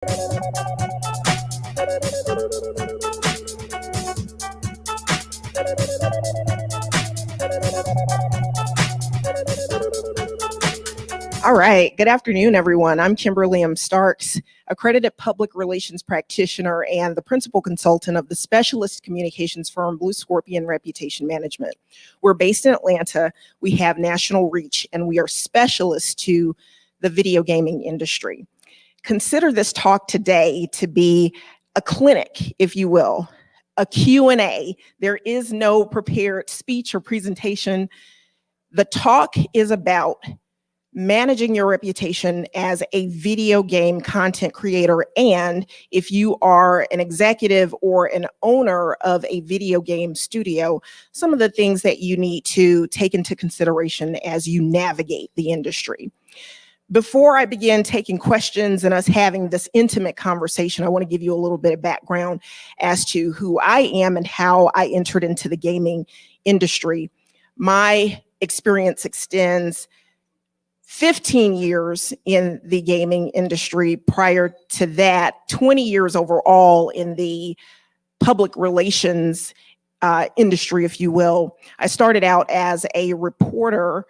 All right, good afternoon, everyone. I'm Kimberly M. Starks, accredited public relations practitioner and the principal consultant of the specialist communications firm Blue Scorpion Reputation Management. We're based in Atlanta, we have national reach, and we are specialists to the video gaming industry. Consider this talk today to be a clinic, if you will, a Q&A. There is no prepared speech or presentation. The talk is about managing your reputation as a video game content creator, and if you are an executive or an owner of a video game studio, some of the things that you need to take into consideration as you navigate the industry. Before I begin taking questions and us having this intimate conversation, I want to give you a little bit of background as to who I am and how I entered into the gaming industry. My experience extends 15 years in the gaming industry. Prior to that, 20 years overall in the public relations industry, if you will. I started out as a reporter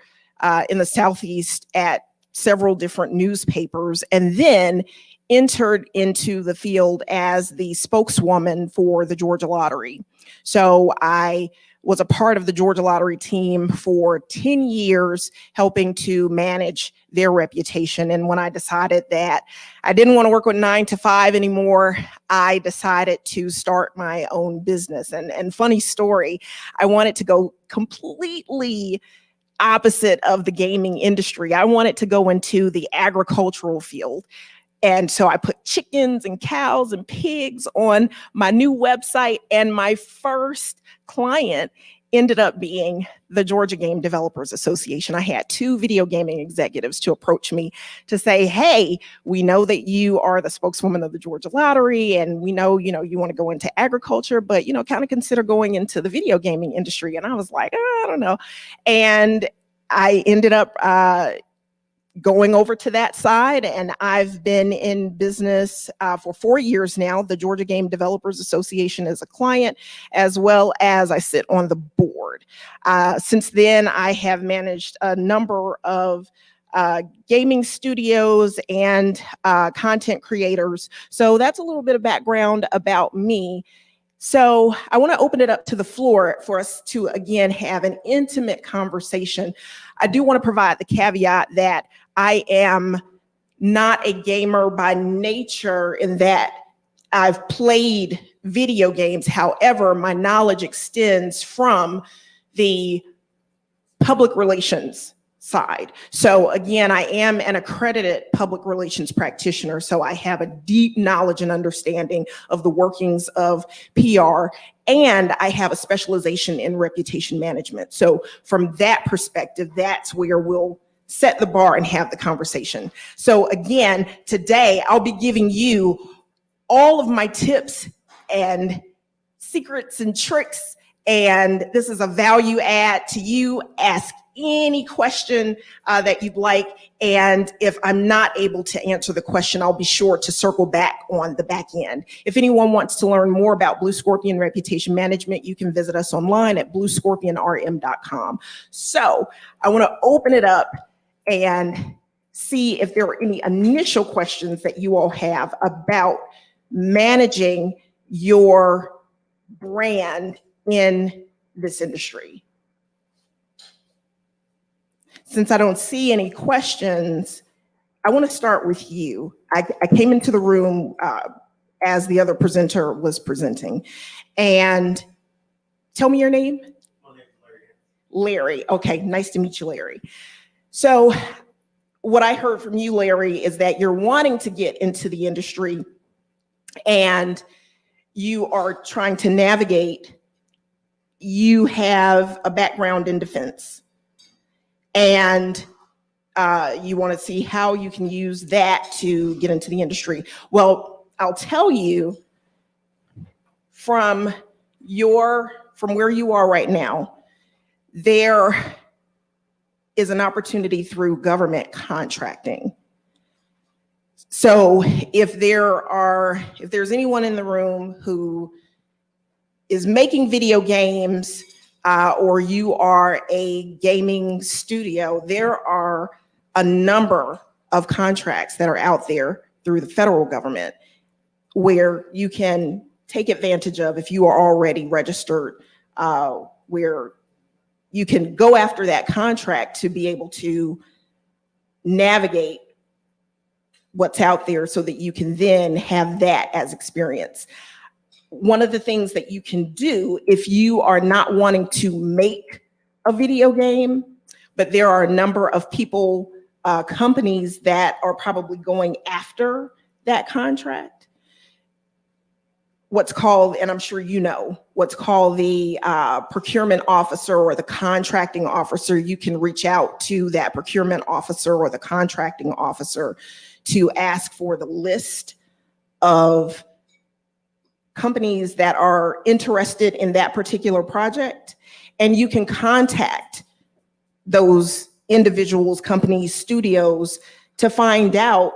in the Southeast at several different newspapers, and then entered into the field as the spokeswoman for the Georgia Lottery. So I was a part of the Georgia Lottery team for 10 years, helping to manage their reputation. And when I decided that I didn't want to work with 9 to 5 anymore, I decided to start my own business. And funny story, I wanted to go completely opposite of the gaming industry. I wanted to go into the agricultural field. And so I put chickens and cows and pigs on my new website, and my first client ended up being the Georgia Game Developers Association. I had 2 video gaming executives to approach me to say, hey, we know that you are the spokeswoman of the Georgia Lottery, and we know, you want to go into agriculture, but, kind of consider going into the video gaming industry. And I was like, I don't know. And I ended up going over to that side, and I've been in business for 4 years now. The Georgia Game Developers Association is a client, as well as I sit on the board. Since then, I have managed a number of gaming studios and content creators. So that's a little bit of background about me. So I want to open it up to the floor for us to, again, have an intimate conversation. I do want to provide the caveat that I am not a gamer by nature, in that I've played video games. However, my knowledge extends from the public relations side. So again, I am an accredited public relations practitioner, so I have a deep knowledge and understanding of the workings of PR, and I have a specialization in reputation management. So from that perspective, that's where we'll set the bar and have the conversation. So again, today I'll be giving you all of my tips and secrets and tricks, and this is a value add to you. Ask any question that you'd like, and if I'm not able to answer the question, I'll be sure to circle back on the back end. If anyone wants to learn more about Blue Scorpion Reputation Management, you can visit us online at bluescorpionrm.com. So I want to open it up and see if there are any initial questions that you all have about managing your brand in this industry. Since I don't see any questions, I want to start with you. I came into the room as the other presenter was presenting. And tell me your name. My name is Larry. Okay, nice to meet you, Larry. So what I heard from you, Larry, is that you're wanting to get into the industry and you are trying to navigate. You have a background in defense, and you want to see how you can use that to get into the industry. Well, I'll tell you, from where you are right now, there is an opportunity through government contracting. So if there's anyone in the room who is making video games, or you are a gaming studio, there are a number of contracts that are out there through the federal government where you can take advantage of if you are already registered, where you can go after that contract to be able to navigate what's out there so that you can then have that as experience. One of the things that you can do if you are not wanting to make a video game, but there are a number of people, companies that are probably going after that contract, what's called, and I'm sure you know, what's called the procurement officer or the contracting officer. You can reach out to that procurement officer or the contracting officer to ask for the list of companies that are interested in that particular project. And you can contact those individuals, companies, studios to find out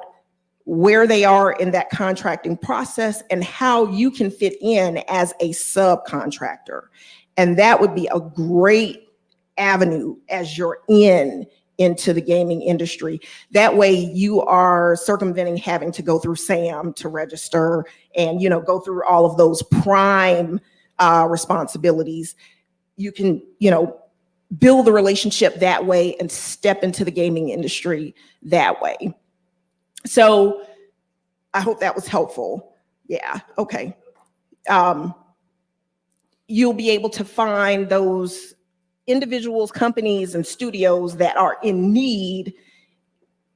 where they are in that contracting process and how you can fit in as a subcontractor. And that would be a great avenue as you're into the gaming industry. That way you are circumventing having to go through SAM to register and, go through all of those prime responsibilities. You can, build the relationship that way and step into the gaming industry that way. So I hope that was helpful. Yeah, okay. You'll be able to find those individuals, companies, and studios that are in need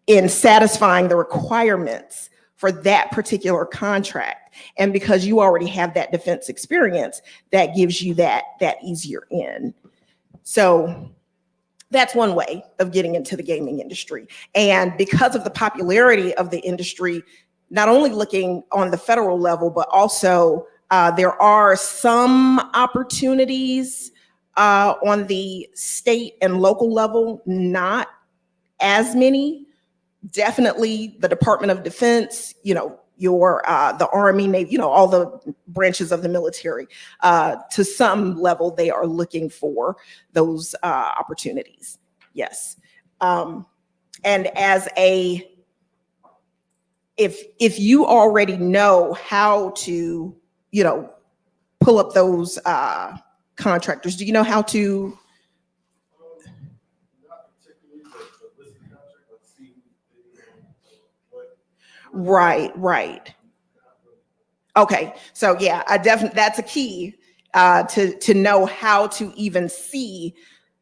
in satisfying the requirements for that particular contract. And because you already have that defense experience, that gives you that easier in. So that's one way of getting into the gaming industry. And because of the popularity of the industry, not only looking on the federal level, but also there are some opportunities on the state and local level, not as many. Definitely the Department of Defense, the Army, Navy, all the branches of the military, to some level, they are looking for those opportunities. Yes. And as if you already know how to, pull up those contractors, do you know how to? Right. Okay, so yeah, that's a key to know how to even see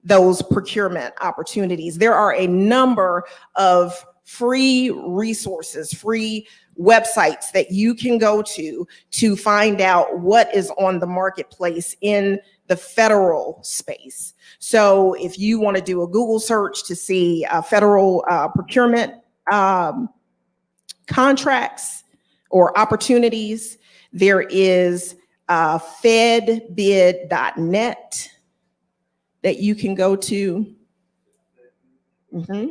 those procurement opportunities. There are a number of free resources, free websites that you can go to find out what is on the marketplace in the federal space. So if you want to do a Google search to see federal procurement contracts or opportunities, there is fedbid.net that you can go to. Mm-hmm.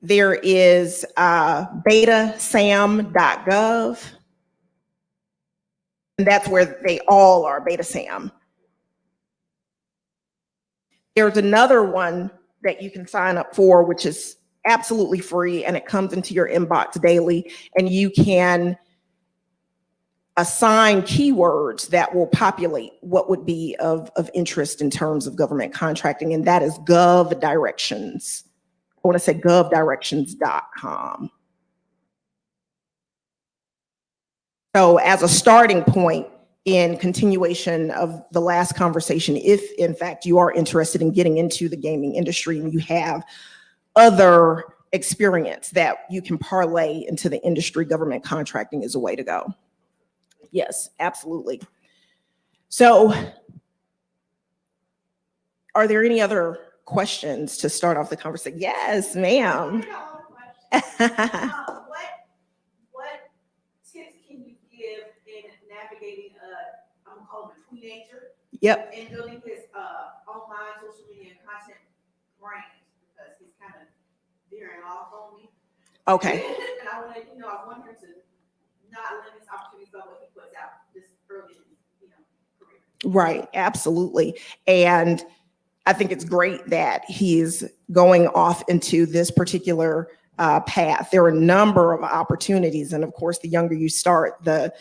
There is betasam.gov, and that's where they all are, betasam. There's another one that you can sign up for, which is absolutely free, and it comes into your inbox daily, and you can assign keywords that will populate what would be of interest in terms of government contracting, and that is Gov Directions. I want to say govdirections.com. So as a starting point in continuation of the last conversation, if in fact you are interested in getting into the gaming industry and you have other experience that you can parlay into the industry, government contracting is a way to go. Yes, absolutely. So are there any other questions to start off the conversation? Yes, ma'am. What tips can you give in navigating I'm gonna call him a teenager? Yep. And building his online social media content wearing off on me. Okay. And I want to, I want her to not limit his opportunities about what he puts out this early in his, career. Right, absolutely. And I think it's great that he's going off into this particular path. There are a number of opportunities. And of course, the younger you start, the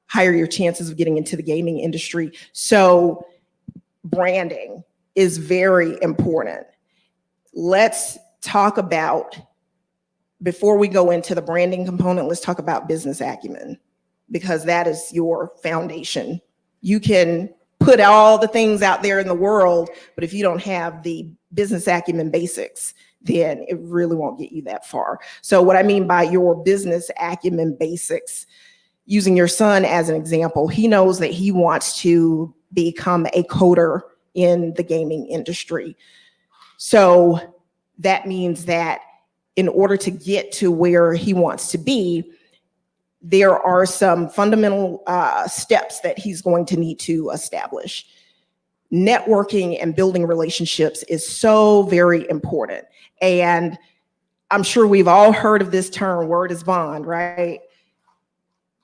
higher your chances of getting into the gaming industry. So branding is very important. Let's talk about, before we go into the branding component, let's talk about business acumen, because that is your foundation. You can put all the things out there in the world, but if you don't have the business acumen basics, then it really won't get you that far. So what I mean by your business acumen basics, using your son as an example, he knows that he wants to become a coder in the gaming industry. So that means that in order to get to where he wants to be, there are some fundamental steps that he's going to need to establish. Networking and building relationships is so very important. And I'm sure we've all heard of this term, word is bond, right?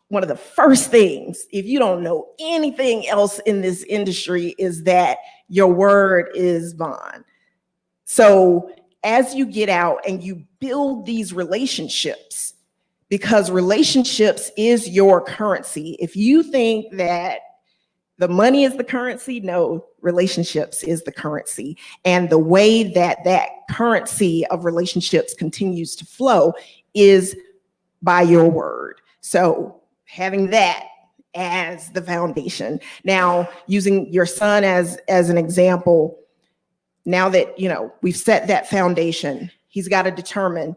One of the first things, if you don't know anything else in this industry, is that your word is bond. So as you get out and you build these relationships, because relationships is your currency. If you think that the money is the currency, no, relationships is the currency. And the way that that currency of relationships continues to flow is by your word. So having that as the foundation. Now, using your son as an example, now that, we've set that foundation, he's got to determine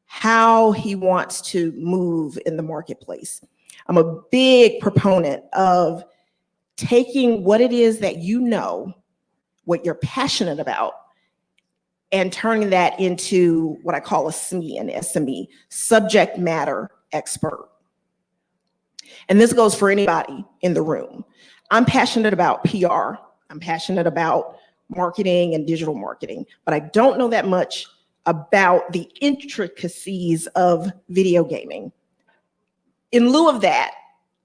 how he wants to move in the marketplace. I'm a big proponent of taking what it is that what you're passionate about, and turning that into what I call a SME, an SME, subject matter expert. And this goes for anybody in the room. I'm passionate about PR. I'm passionate about marketing and digital marketing, but I don't know that much about the intricacies of video gaming. In lieu of that,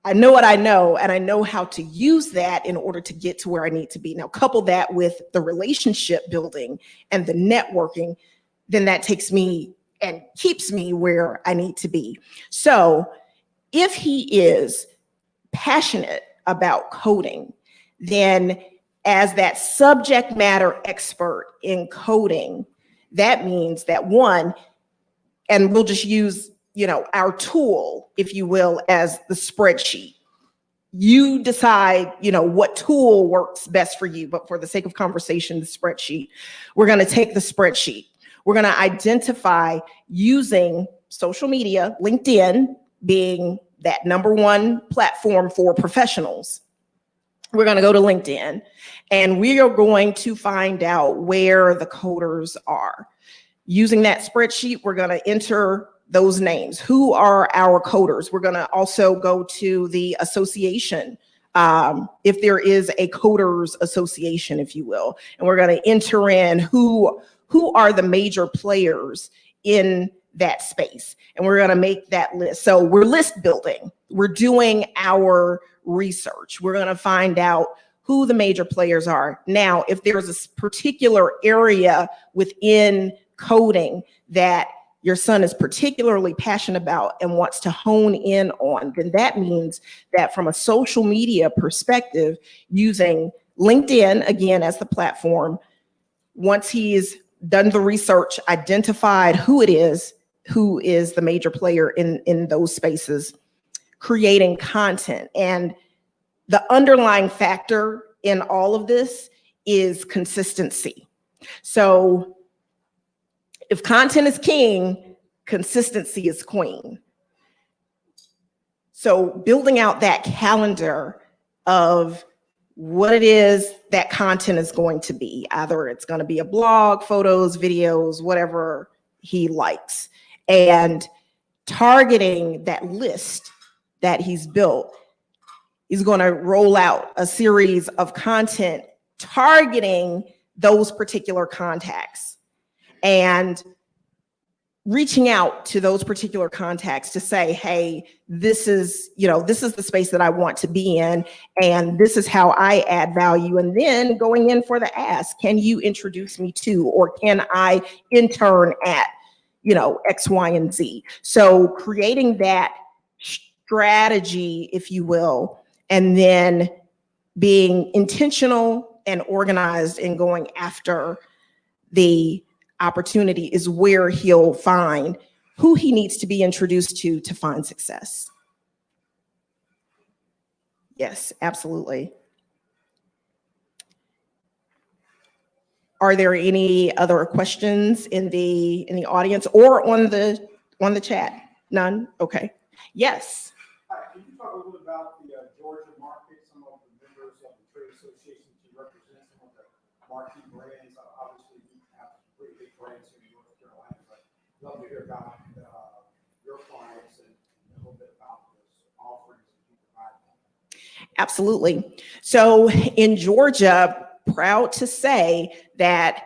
I know what I know, and I know how to use that in order to get to where I need to be. Now, couple that with the relationship building and the networking, then that takes me and keeps me where I need to be. So if he is passionate about coding, then as that subject matter expert in coding, that means that one, and we'll just use, our tool, if you will, as the spreadsheet. You decide, what tool works best for you, but for the sake of conversation, the spreadsheet. We're going to take the spreadsheet. We're going to identify using social media, LinkedIn being that #1 platform for professionals. We're going to go to LinkedIn, and we are going to find out where the coders are. Using that spreadsheet, we're going to enter those names. Who are our coders? We're going to also go to the association, if there is a coders association, if you will, and we're going to enter in who are the major players in that space, and we're going to make that list. So we're list building. We're doing our research. We're going to find out who the major players are. Now, if there's a particular area within coding that your son is particularly passionate about and wants to hone in on, then that means that from a social media perspective, using LinkedIn, again, as the platform, once he's done the research, identified who is the major player in those spaces, creating content. And the underlying factor in all of this is consistency. So if content is king, consistency is queen. So building out that calendar of what it is that content is going to be, either it's going to be a blog, photos, videos, whatever he likes, and targeting that list that he's built. He's going to roll out a series of content targeting those particular contacts. And reaching out to those particular contacts to say, hey, this is the space that I want to be in, and this is how I add value. And then going in for the ask, can you introduce me to, or can I intern at, X, Y, and Z? So creating that strategy, if you will, and then being intentional and organized in going after the opportunity is where he'll find who he needs to be introduced to find success. Yes, absolutely. Are there any other questions in the audience or on the chat? None? Okay. Yes. Hi, can you talk a little bit about the Georgia market, some of the members of the trade association to represent some of the marquee brands? Obviously, we have pretty big brands here in North Carolina, but I'd love to hear about your clients and a little bit about those offerings that you provide. Absolutely. So in Georgia, proud to say that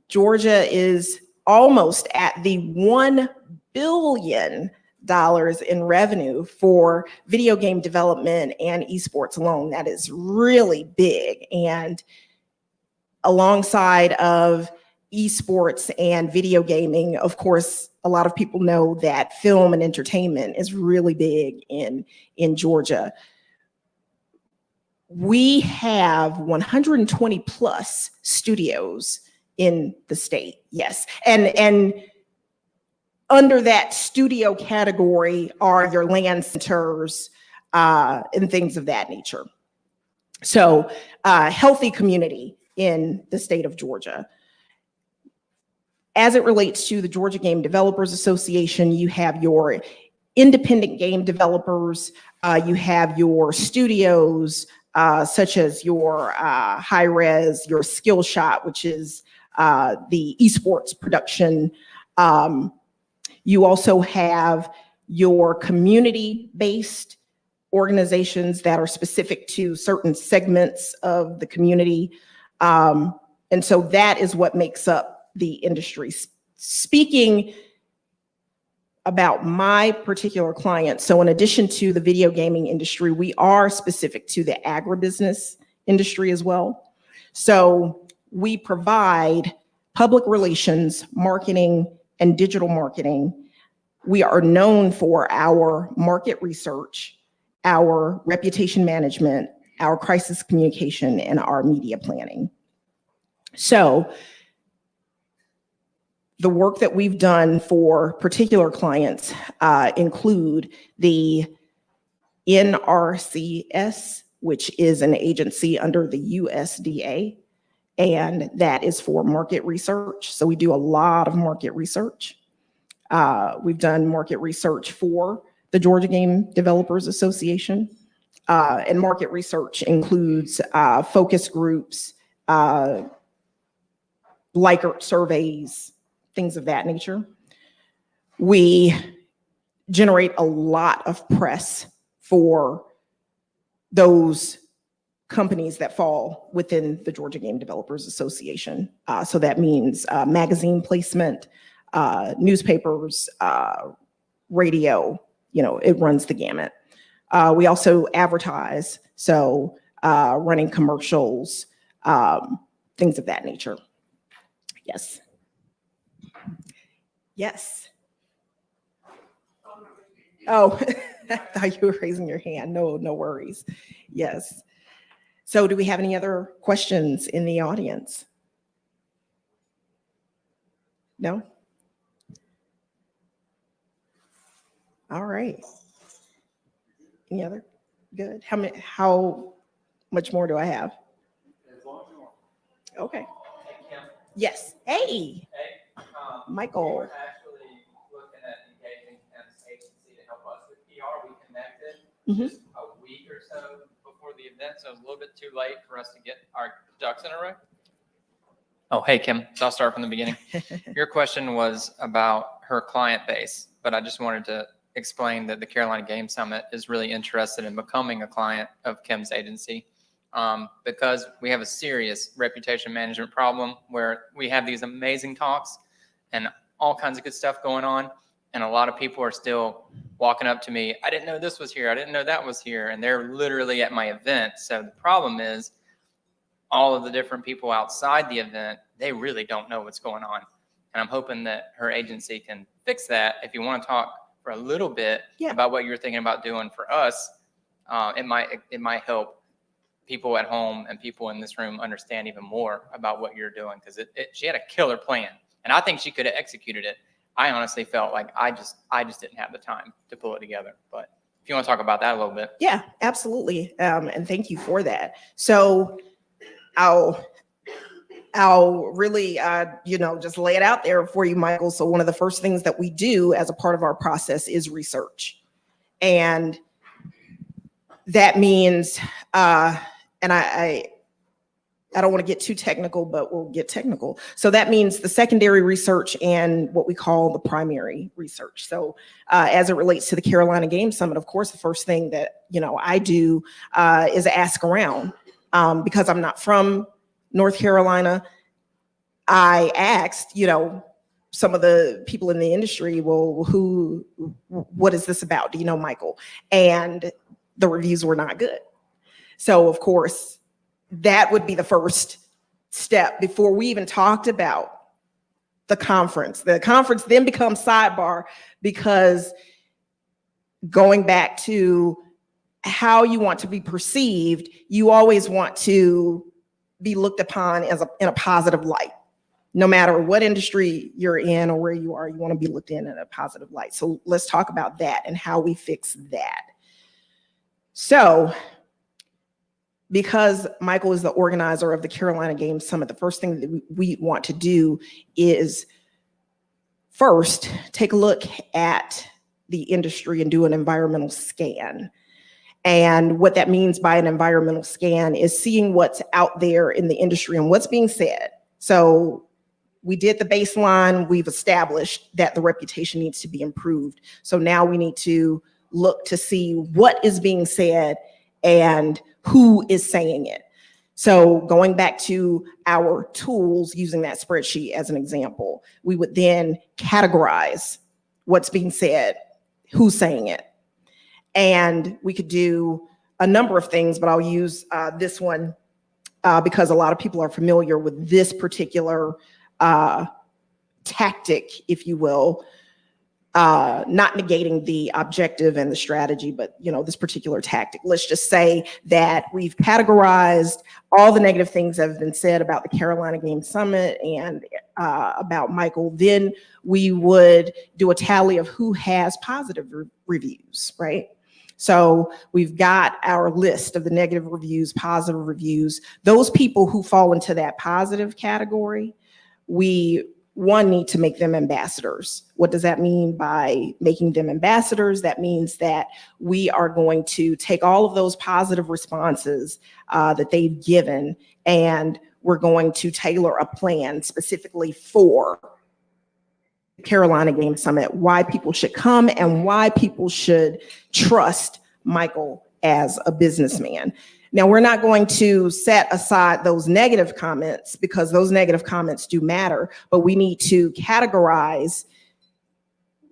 Georgia is almost at the $1 billion in revenue for video game development and esports alone. That is really big. And alongside of esports and video gaming, of course, a lot of people know that film and entertainment is really big in Georgia. We have 120 plus studios in the state, yes. And under that studio category are your LAN centers and things of that nature. So healthy community in the state of Georgia. As it relates to the Georgia Game Developers Association, you have your independent game developers, you have your studios, such as your High-Res, your Skill Shot, which is the esports production. You also have your community-based organizations that are specific to certain segments of the community. And so that is what makes up the industry. Speaking about my particular client, so in addition to the video gaming industry, we are specific to the agribusiness industry as well. So we provide public relations, marketing, and digital marketing. We are known for our market research, our reputation management, our crisis communication, and our media planning. So the work that we've done for particular clients include the NRCS, which is an agency under the USDA, and that is for market research. So we do a lot of market research. We've done market research for the Georgia Game Developers Association, and market research includes focus groups, Likert surveys, things of that nature. We generate a lot of press for those companies that fall within the Georgia Game Developers Association. So that means magazine placement, newspapers, radio, it runs the gamut. We also advertise, so running commercials, things of that nature. Yes. Yes. Oh, I thought you were raising your hand. No worries. Yes. So do we have any other questions in the audience? No? All right. Any other? Good. How much more do I have? As long as you want. Okay. Hey, Kim. Yes. Hey. Hey, Michael. We were actually looking at engaging an agency to help us with PR. We connected just a week or so before the event, so it was a little bit too late for us to get our ducks in a row. Oh, hey, Kim. So I'll start from the beginning. Your question was about her client base, but I just wanted to explain that the Carolina Game Summit is really interested in becoming a client of Kim's agency because we have a serious reputation management problem where we have these amazing talks and all kinds of good stuff going on. And a lot of people are still walking up to me. I didn't know this was here. I didn't know that was here. And they're literally at my event. So the problem is all of the different people outside the event, they really don't know what's going on. And I'm hoping that her agency can fix that. If you want to talk for a little bit about what you're thinking about doing for us, it might help people at home and people in this room understand even more about what you're doing, because she had a killer plan, and I think she could have executed it. I honestly felt like I just didn't have the time to pull it together. But if you want to talk about that a little bit. Yeah, absolutely. And thank you for that. So I'll really, just lay it out there for you, Michael. So one of the first things that we do as a part of our process is research. And that means, and I don't want to get too technical, but we'll get technical. So that means the secondary research and what we call the primary research. So as it relates to the Carolina Game Summit, of course, the first thing that, I do is ask around, because I'm not from North Carolina. I asked, some of the people in the industry, well, what is this about? Do you know Michael? And the reviews were not good. So of course, that would be the first step before we even talked about the conference. The conference then becomes sidebar, because going back to how you want to be perceived, you always want to be looked upon in a positive light. No matter what industry you're in or where you are, you want to be looked in a positive light. So let's talk about that and how we fix that. So, because Michael is the organizer of the Carolina Game Summit, the first thing that we want to do is first take a look at the industry and do an environmental scan. And what that means by an environmental scan is seeing what's out there in the industry and what's being said. So we did the baseline, we've established that the reputation needs to be improved. So now we need to look to see what is being said and who is saying it. So going back to our tools, using that spreadsheet as an example, we would then categorize what's being said, who's saying it. And we could do a number of things, but I'll use this one because a lot of people are familiar with this particular tactic, if you will, not negating the objective and the strategy, but this particular tactic. Let's just say that we've categorized all the negative things that have been said about the Carolina Game Summit and about Michael. Then we would do a tally of who has positive reviews, right? So we've got our list of the negative reviews, positive reviews. Those people who fall into that positive category, we need to make them ambassadors. What does that mean by making them ambassadors? That means that we are going to take all of those positive responses that they've given, and we're going to tailor a plan specifically for Carolina Game Summit, why people should come and why people should trust Michael as a businessman. Now, we're not going to set aside those negative comments, because those negative comments do matter, but we need to categorize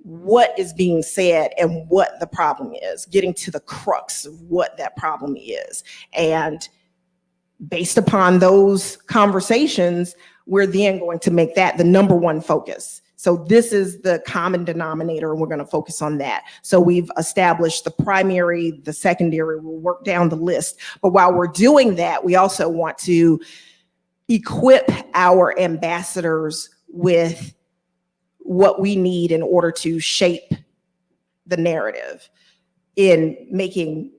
what is being said and what the problem is, getting to the crux of what that problem is. And based upon those conversations, we're then going to make that the number one focus. So this is the common denominator, and we're going to focus on that. So we've established the primary, the secondary, we'll work down the list. But while we're doing that, we also want to equip our ambassadors with what we need in order to shape the narrative in making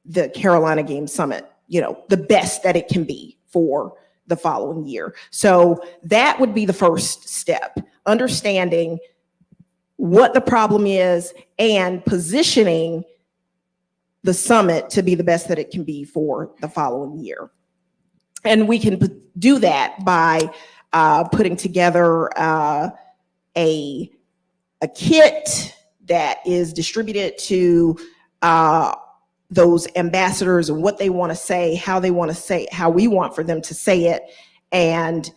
the Carolina Game Summit, the best that it can be for the following year. So that would be the first step, understanding what the problem is and positioning the summit to be the best that it can be for the following year. And we can do that by putting together a kit that is distributed to those ambassadors and what they want to say, how they want to say, how we want for them to say it. And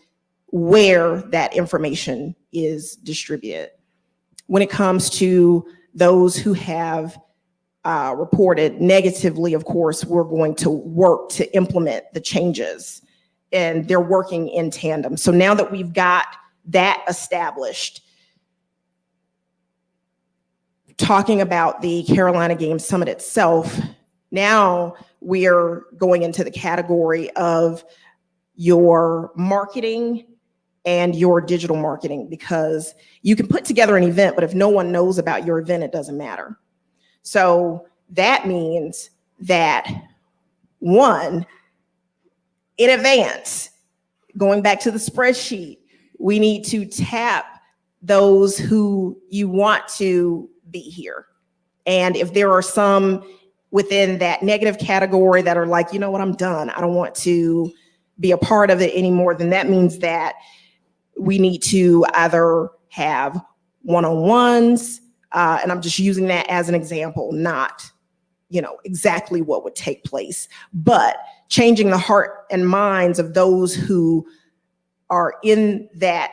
where that information is distributed. When it comes to those who have reported negatively, of course, we're going to work to implement the changes, and they're working in tandem. So now that we've got that established, talking about the Carolina Games Summit itself, now we're going into the category of your marketing and your digital marketing, because you can put together an event, but if no one knows about your event, it doesn't matter. So that means that, one, in advance, going back to the spreadsheet, we need to tap those who you want to be here. And if there are some within that negative category that are like, you know what, I'm done, I don't want to be a part of it anymore, then that means that we need to either have one-on-ones, and I'm just using that as an example, not, exactly what would take place, but changing the heart and minds of those who are in that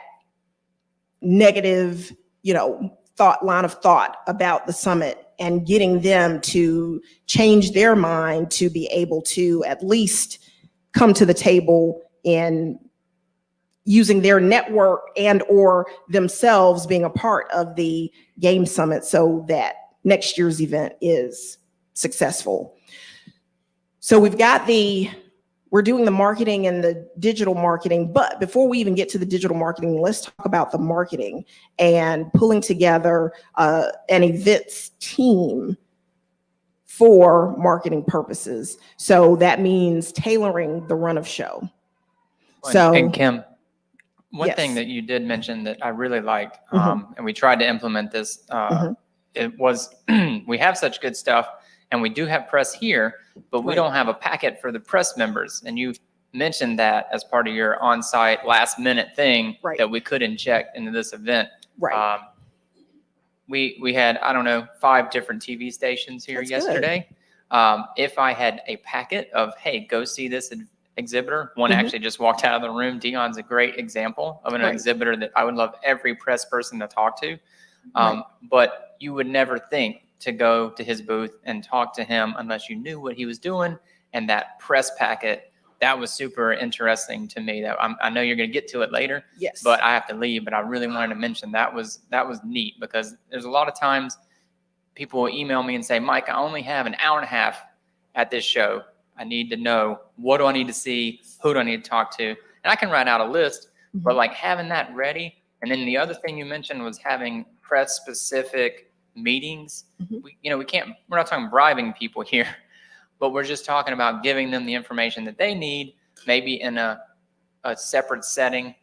negative, line of thought about the summit, and getting them to change their mind to be able to at least come to the table in using their network and or themselves being a part of the game summit so that next year's event is successful. So we're doing the marketing and the digital marketing, but before we even get to the digital marketing, let's talk about the marketing and pulling together an events team for marketing purposes. So that means tailoring the run of show. So, and Kim, one yes. thing that you did mention that I really liked, and we tried to implement this, it was, we have such good stuff, and we do have press here, but we don't have a packet for the press members. And you mentioned that as part of your on-site last-minute thing that we could inject into this event. Right. We had, 5 different TV stations here yesterday. If I had a packet of, hey, go see this exhibitor, one actually just walked out of the room. Dion's a great example of an exhibitor that I would love every press person to talk to. But you would never think to go to his booth and talk to him unless you knew what he was doing. And that press packet, that was super interesting to me. That I know you're going to get to it later, but I have to leave. But I really wanted to mention that was neat, because there's a lot of times people will email me and say, Mike, I only have an hour and a half at this show. I need to know, what do I need to see? Who do I need to talk to? And I can write out a list, but like having that ready. And then the other thing you mentioned was having press specific meetings. We're not talking bribing people here, but we're just talking about giving them the information that they need, maybe in a separate setting,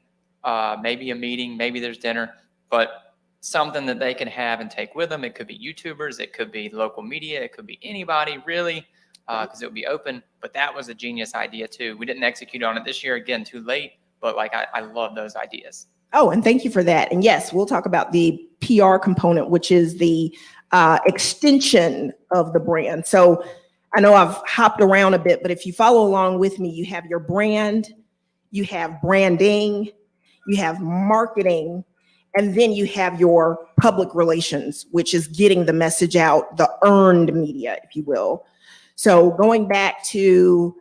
maybe a meeting, maybe there's dinner, but something that they can have and take with them. It could be YouTubers, it could be local media, it could be anybody really, because it would be open. But that was a genius idea too. We didn't execute on it this year, again, too late, but I love those ideas. Oh, and thank you for that. And yes, we'll talk about the PR component, which is the extension of the brand. So I know I've hopped around a bit, but if you follow along with me, you have your brand, you have branding, you have marketing, and then you have your public relations, which is getting the message out, the earned media, if you will. So going back to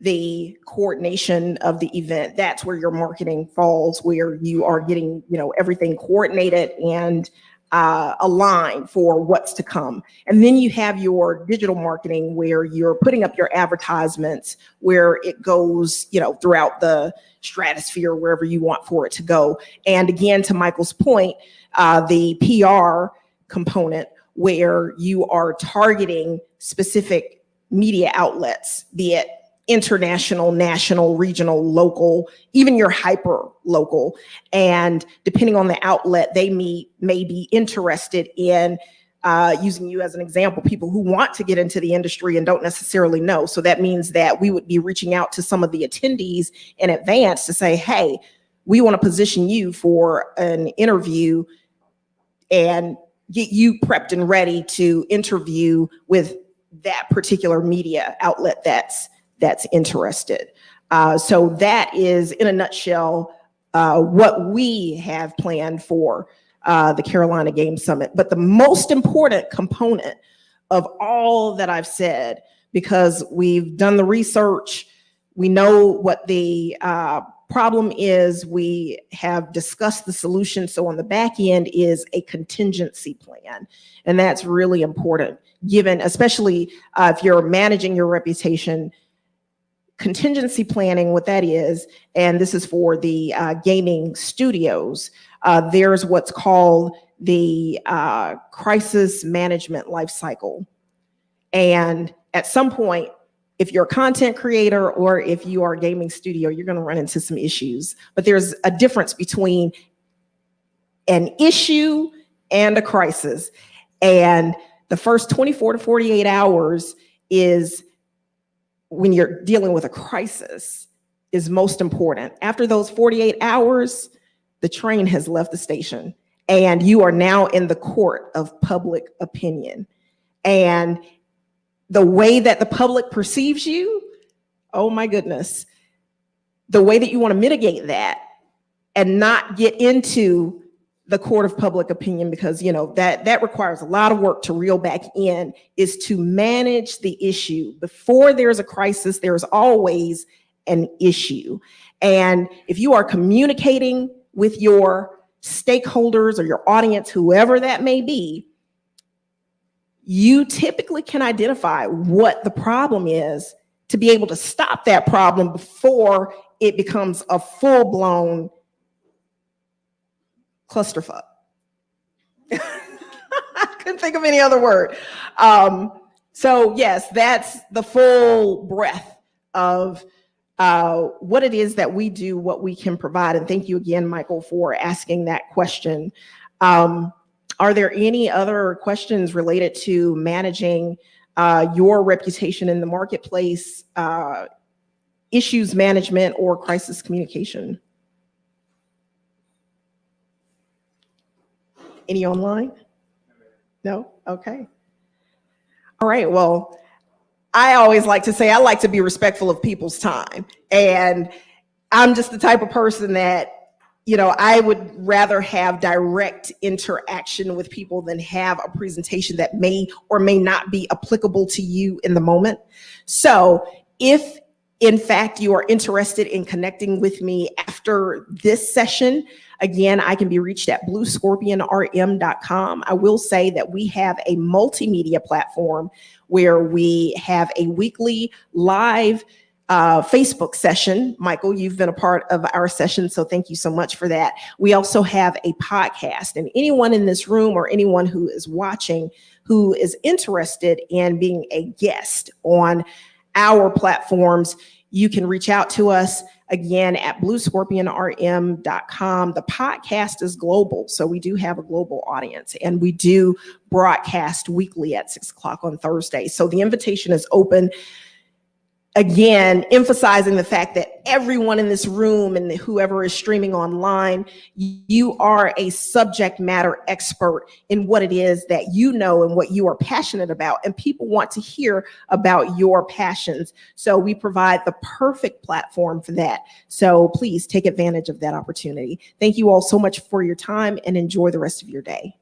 the coordination of the event, that's where your marketing falls, where you are getting, everything coordinated and aligned for what's to come. And then you have your digital marketing, where you're putting up your advertisements, where it goes, throughout the stratosphere, wherever you want for it to go. And again, to Michael's point, the PR component, where you are targeting specific media outlets, be it international, national, regional, local, even your hyper local. And depending on the outlet, they may be interested in using you as an example, people who want to get into the industry and don't necessarily know. So that means that we would be reaching out to some of the attendees in advance to say, hey, we want to position you for an interview and get you prepped and ready to interview with that particular media outlet that's interested. So that is, in a nutshell, what we have planned for the Carolina Game Summit. But the most important component of all that I've said, because we've done the research, we know what the problem is, we have discussed the solution. So on the back end is a contingency plan. And that's really important, given, especially if you're managing your reputation. Contingency planning, what that is, and this is for the gaming studios, there's what's called the crisis management life cycle. And at some point, if you're a content creator or if you are a gaming studio, you're going to run into some issues. But there's a difference between an issue and a crisis. And the first 24 to 48 hours is when you're dealing with a crisis is most important. After those 48 hours, the train has left the station and you are now in the court of public opinion. And the way that the public perceives you, oh my goodness, the way that you want to mitigate that and not get into the court of public opinion, because you know that requires a lot of work to reel back in, is to manage the issue. Before there's a crisis, there's always an issue. And if you are communicating with your stakeholders or your audience, whoever that may be, you typically can identify what the problem is to be able to stop that problem before it becomes a full-blown clusterfuck. I couldn't think of any other word. So yes, that's the full breadth of what it is that we do, what we can provide. And thank you again, Michael, for asking that question. Are there any other questions related to managing your reputation in the marketplace, issues management, or crisis communication? Any online? No? Okay. All right. Well, I always like to say I like to be respectful of people's time. And I'm just the type of person that, you know, I would rather have direct interaction with people than have a presentation that may or may not be applicable to you in the moment. So if in fact you are interested in connecting with me after this session, again, I can be reached at bluescorpionrm.com. I will say that we have a multimedia platform where we have a weekly live Facebook session. Michael, you've been a part of our session, so thank you so much for that. We also have a podcast, and anyone in this room or anyone who is watching who is interested in being a guest on our platforms, you can reach out to us again at bluescorpionrm.com. The podcast is global, so we do have a global audience, and we do broadcast weekly at 6 o'clock on Thursday. So the invitation is open. Again, emphasizing the fact that everyone in this room and whoever is streaming online, you are a subject matter expert in what it is that you know and what you are passionate about, and people want to hear about your passions. So we provide the perfect platform for that. So please take advantage of that opportunity. Thank you all so much for your time and enjoy the rest of your day.